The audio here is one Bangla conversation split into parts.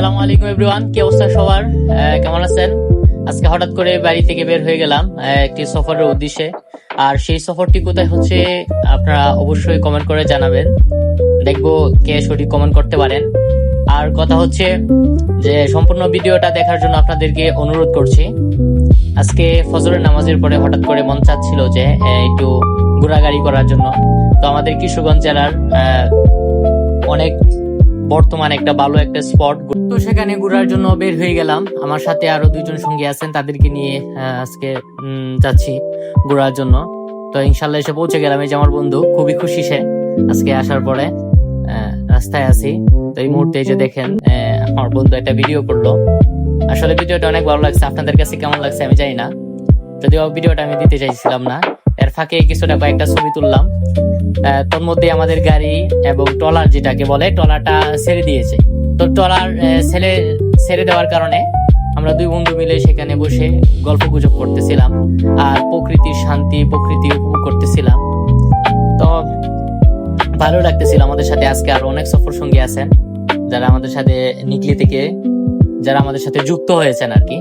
আসসালামু আলাইকুম এভরিওয়ান, কি অবস্থা সবার? কেমন আছেন? আজকে হঠাৎ করে বাড়ি থেকে বের হয়ে গেলাম একটি সফরের উদ্দেশ্যে। আর সেই সফরটি কোথায় হচ্ছে আপনারা অবশ্যই কমেন্ট করে জানাবেন, দেখবো কে সঠিক কমেন্ট করতে পারেন। আর কথা হচ্ছে যে সম্পূর্ণ ভিডিওটা দেখার জন্য আপনাদেরকে অনুরোধ করছি। আজকে ফজরের নামাজের পরে হঠাৎ করে মন চাচ্ছিল যে একটু ঘোরাঘুরি করার জন্য। তো আমাদের কিশোরগঞ্জ জেলার অনেক বর্তমান একটা ভালো একটা স্পট, তো সেখানে ঘোরার জন্য বের হয়ে গেলাম। আমার সাথে আরো দুইজন সঙ্গী আছেন, তাদেরকে নিয়ে আজকে যাচ্ছি ঘোরার জন্য। তো ইনশাল্লাহ এসে পৌঁছে গেলাম। এই যে আমার বন্ধু, খুবই খুশি সে আজকে আসার পরে। রাস্তায় আছি, তো এই মুহূর্তে এই যে দেখেন আমার বন্ধু একটা ভিডিও করলো। আসলে ভিডিওটা অনেক ভালো লাগছে, আপনাদের কাছে কেমন লাগছে আমি জানি না, যদিও ভিডিওটা আমি দিতে চাইছিলাম না। এর ফাঁকে কিছুটা কয়েকটা ছবি তুললাম। তোর মধ্যে আমাদের গাড়ি এবং ট্রলার, যেটাকে বলে ট্রলারটা ছেড়ে দিয়েছে। তো ট্রলার ছেড়ে দেওয়ার কারণে আমরা দুই বন্ধু মিলে সেখানে বসে গল্প গুজব করতেছিলাম আর প্রকৃতির শান্তি, প্রকৃতি উপভোগ করতেছিলাম। তো ভালো লাগতেছিল। আমাদের সাথে আজকে আরো অনেক সফর সঙ্গী আছেন, যারা আমাদের সাথে নিকলি থেকে যারা আমাদের সাথে যুক্ত হয়েছেন আর কি।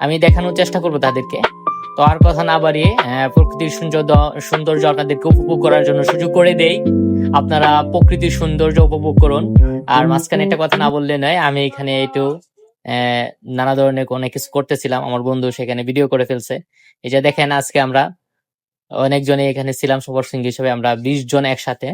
আমি দেখানোর চেষ্টা করবো তাদেরকে। তো আর কথা না বাড়িয়ে প্রকৃতির সৌন্দর্য আপনাদেরকে উপভোগ করার জন্য সুযোগ করে দেই। আপনারা প্রকৃতির সৌন্দর্য উপভোগ করুন। আর মাঝখানে একটা কথা না বললে নয়, আমি এখানে একটু নানা ধরনের অনেক কিছু করতেছিলাম। আমার বন্ধু সেখানে ভিডিও করে ফেলছে। এই যে দেখেন, আজকে আমরা অনেকজনে এখানে ছিলাম সফর সঙ্গী হিসেবে, আমরা 20 জন একসাথে।